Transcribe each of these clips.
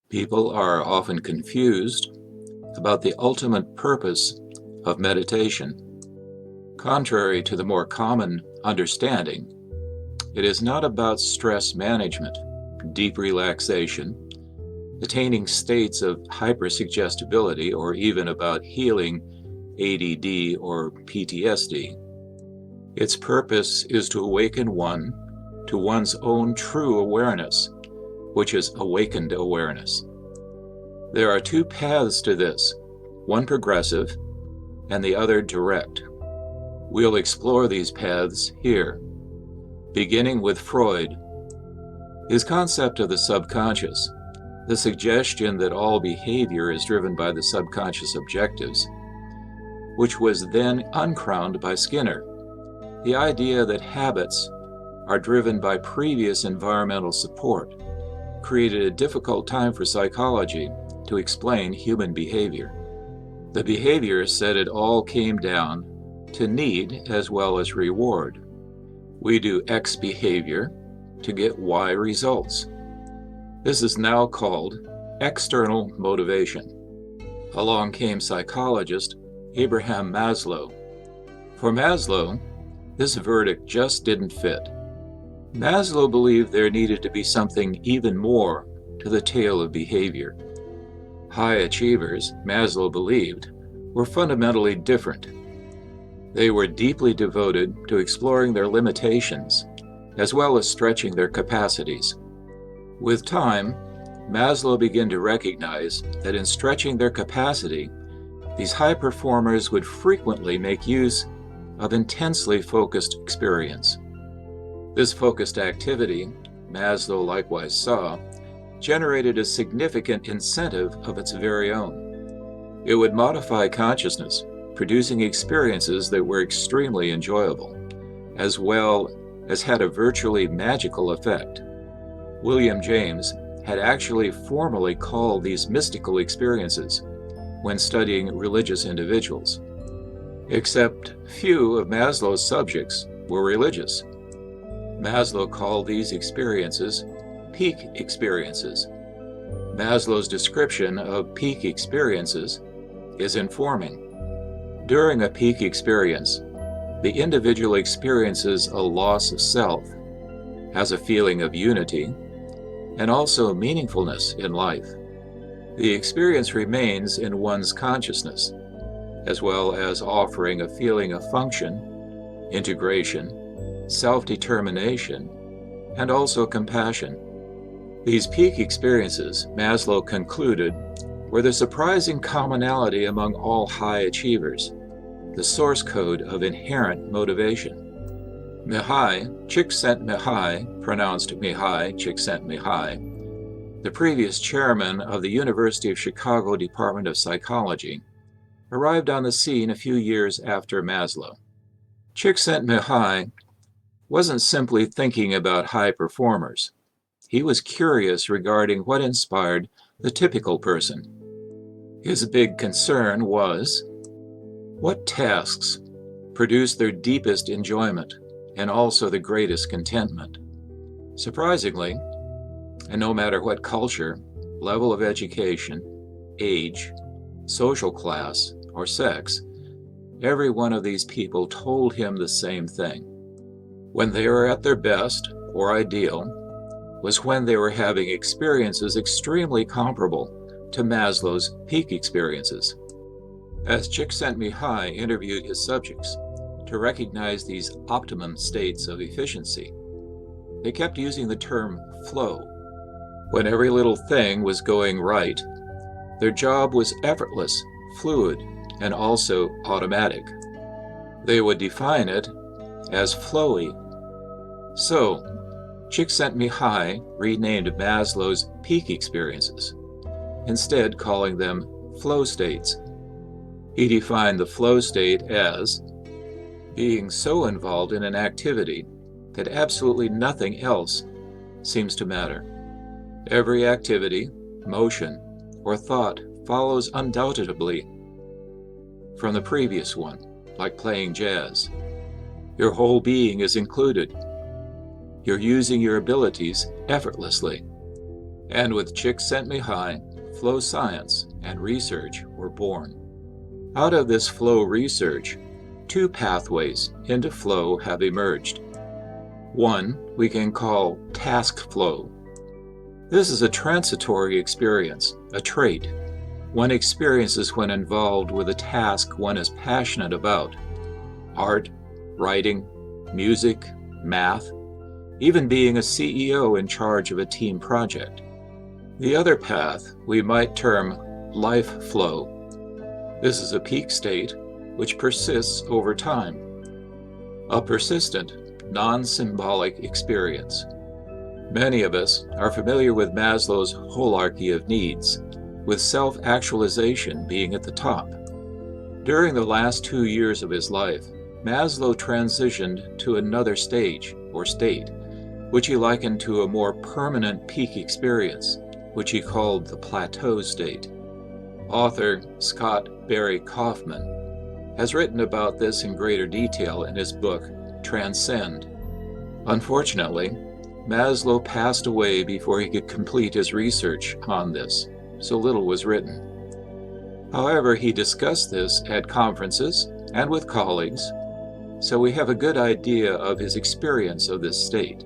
People are often confused about the ultimate purpose of meditation. Contrary to the more common understanding, it is not about stress management, deep relaxation, attaining states of hypersuggestibility, or even about healing ADD or PTSD. Its purpose is to awaken one to one's own true awareness, which is awakened awareness. There are two paths to this, one progressive and the other direct. We'll explore these paths here, beginning with Freud. His concept of the subconscious, the suggestion that all behavior is driven by the subconscious objectives, which was then uncrowned by Skinner. The idea that habits are driven by previous environmental support created a difficult time for psychology to explain human behavior. The behavior said it all came down to need as well as reward. We do X behavior to get Y results. This is now called external motivation. Along came psychologist Abraham Maslow. For Maslow, this verdict just didn't fit. Maslow believed there needed to be something even more to the tale of behavior. High achievers, Maslow believed, were fundamentally different. They were deeply devoted to exploring their limitations, as well as stretching their capacities. With time, Maslow began to recognize that in stretching their capacity, these high performers would frequently make use of intensely focused experience. This focused activity, Maslow likewise saw, generated a significant incentive of its very own. It would modify consciousness, producing experiences that were extremely enjoyable, as well as had a virtually magical effect. William James had actually formally called these mystical experiences when studying religious individuals. Except few of Maslow's subjects were religious. Maslow called these experiences peak experiences. Maslow's description of peak experiences is informing. During a peak experience, the individual experiences a loss of self, has a feeling of unity, and also meaningfulness in life. The experience remains in one's consciousness, as well as offering a feeling of function, integration, self-determination, and also compassion. These peak experiences, Maslow concluded, were the surprising commonality among all high achievers, the source code of inherent motivation. Mihai Csikszentmihalyi, pronounced Mihai Csikszentmihalyi, the previous chairman of the University of Chicago Department of Psychology, arrived on the scene a few years after Maslow. Csikszentmihalyi wasn't simply thinking about high performers. He was curious regarding what inspired the typical person. His big concern was, what tasks produce their deepest enjoyment and also the greatest contentment? Surprisingly, and no matter what culture, level of education, age, social class, or sex, every one of these people told him the same thing. When they were at their best, or ideal, was when they were having experiences extremely comparable to Maslow's peak experiences. As Csikszentmihalyi interviewed his subjects to recognize these optimum states of efficiency, they kept using the term flow. When every little thing was going right, their job was effortless, fluid, and also automatic. They would define it as flowy. So, Csikszentmihalyi renamed Maslow's peak experiences, instead calling them flow states. He defined the flow state as being so involved in an activity that absolutely nothing else seems to matter. Every activity, motion, or thought follows undoubtedly from the previous one, like playing jazz. Your whole being is included. You're using your abilities effortlessly. And with Csikszentmihalyi, flow science and research were born. Out of this flow research, two pathways into flow have emerged. One we can call task flow. This is a transitory experience, a trait one experiences when involved with a task one is passionate about. Art, writing, music, math, even being a CEO in charge of a team project. The other path we might term life flow. This is a peak state which persists over time. A persistent, non-symbolic experience. Many of us are familiar with Maslow's hierarchy of needs, with self-actualization being at the top. During the last 2 years of his life, Maslow transitioned to another stage, or state, which he likened to a more permanent peak experience, which he called the plateau state. Author Scott Barry Kaufman has written about this in greater detail in his book, Transcend. Unfortunately, Maslow passed away before he could complete his research on this, so little was written. However, he discussed this at conferences and with colleagues, so we have a good idea of his experience of this state.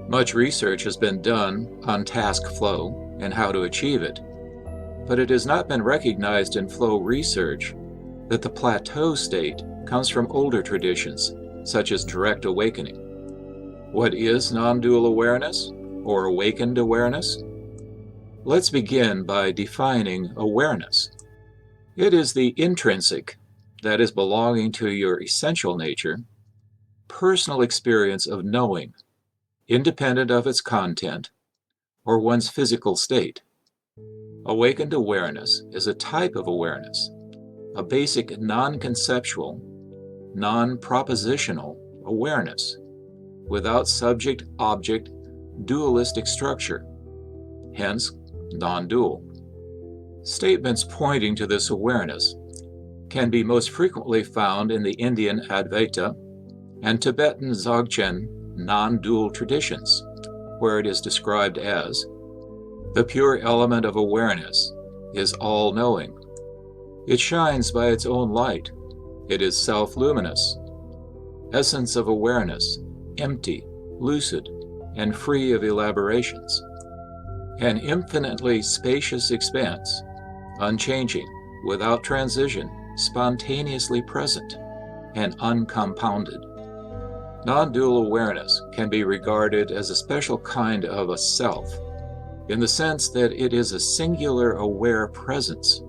Much research has been done on task flow and how to achieve it, but it has not been recognized in flow research that the plateau state comes from older traditions, such as direct awakening. What is non-dual awareness, or awakened awareness? Let's begin by defining awareness. It is the intrinsic, that is belonging to your essential nature, personal experience of knowing, independent of its content, or one's physical state. Awakened awareness is a type of awareness, a basic non-conceptual, non-propositional awareness, without subject-object dualistic structure, hence non-dual. Statements pointing to this awareness can be most frequently found in the Indian Advaita and Tibetan Dzogchen non-dual traditions, where it is described as the pure element of awareness is all-knowing. It shines by its own light. It is self-luminous. Essence of awareness, empty, lucid, and free of elaborations. An infinitely spacious expanse, unchanging, without transition, spontaneously present, and uncompounded. Non-dual awareness can be regarded as a special kind of a self, in the sense that it is a singular aware presence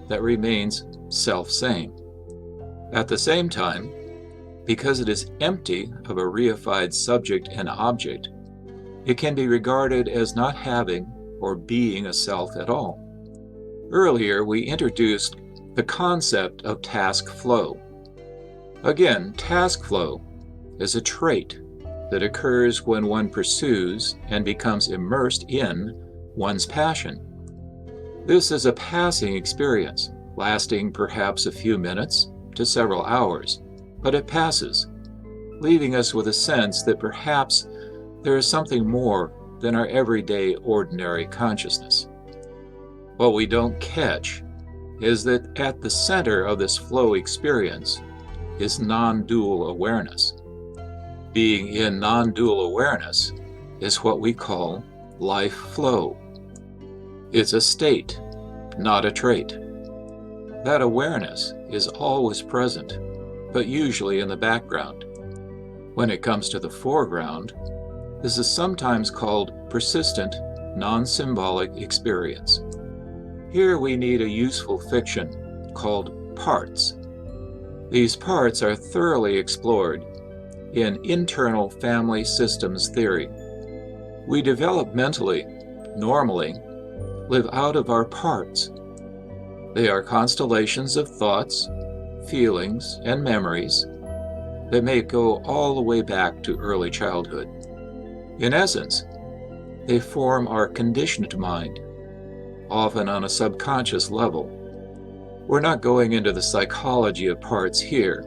that remains self-same. At the same time, because it is empty of a reified subject and object, it can be regarded as not having or being a self at all. Earlier, we introduced the concept of task flow. Again, task flow is a trait that occurs when one pursues and becomes immersed in one's passion. This is a passing experience, lasting perhaps a few minutes to several hours, but it passes, leaving us with a sense that perhaps there is something more than our everyday ordinary consciousness. What we don't catch is that at the center of this flow experience is non-dual awareness. Being in non-dual awareness is what we call life flow. It's a state, not a trait. That awareness is always present, but usually in the background. When it comes to the foreground, this is sometimes called persistent, non-symbolic experience. Here we need a useful fiction called parts. These parts are thoroughly explored in internal family systems theory. We developmentally, normally, live out of our parts. They are constellations of thoughts, feelings, and memories that may go all the way back to early childhood. In essence, they form our conditioned mind, often on a subconscious level. We're not going into the psychology of parts here.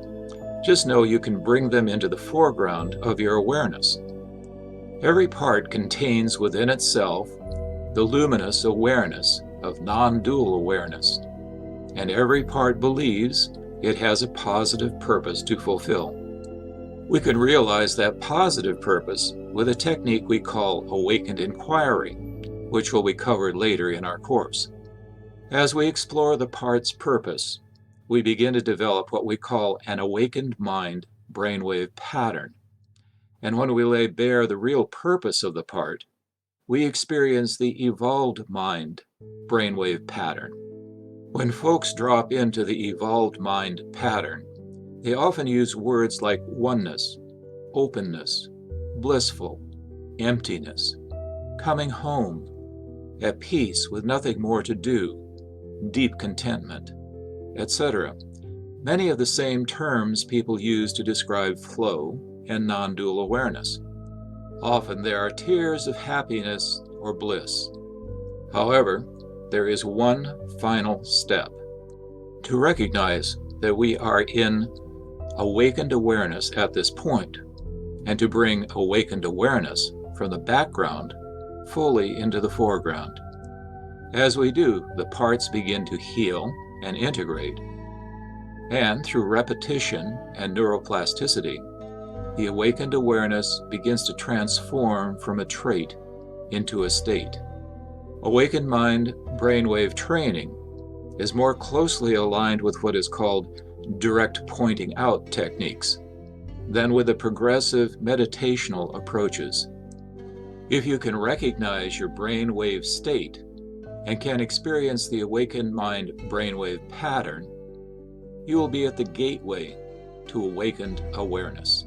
Just know you can bring them into the foreground of your awareness. Every part contains within itself the luminous awareness of non-dual awareness, and every part believes it has a positive purpose to fulfill. We can realize that positive purpose with a technique we call awakened inquiry, which will be covered later in our course. As we explore the part's purpose, we begin to develop what we call an awakened mind brainwave pattern. And when we lay bare the real purpose of the part, we experience the evolved mind brainwave pattern. When folks drop into the evolved mind pattern, they often use words like oneness, openness, blissful, emptiness, coming home, at peace with nothing more to do, deep contentment, etc. Many of the same terms people use to describe flow and non-dual awareness. Often there are tears of happiness or bliss. However, there is one final step: to recognize that we are in awakened awareness at this point, and to bring awakened awareness from the background fully into the foreground. As we do, the parts begin to heal and integrate, and through repetition and neuroplasticity, the awakened awareness begins to transform from a trait into a state. Awakened mind brainwave training is more closely aligned with what is called direct pointing out techniques than with the progressive meditational approaches. If you can recognize your brainwave state and can experience the awakened mind brainwave pattern, you will be at the gateway to awakened awareness.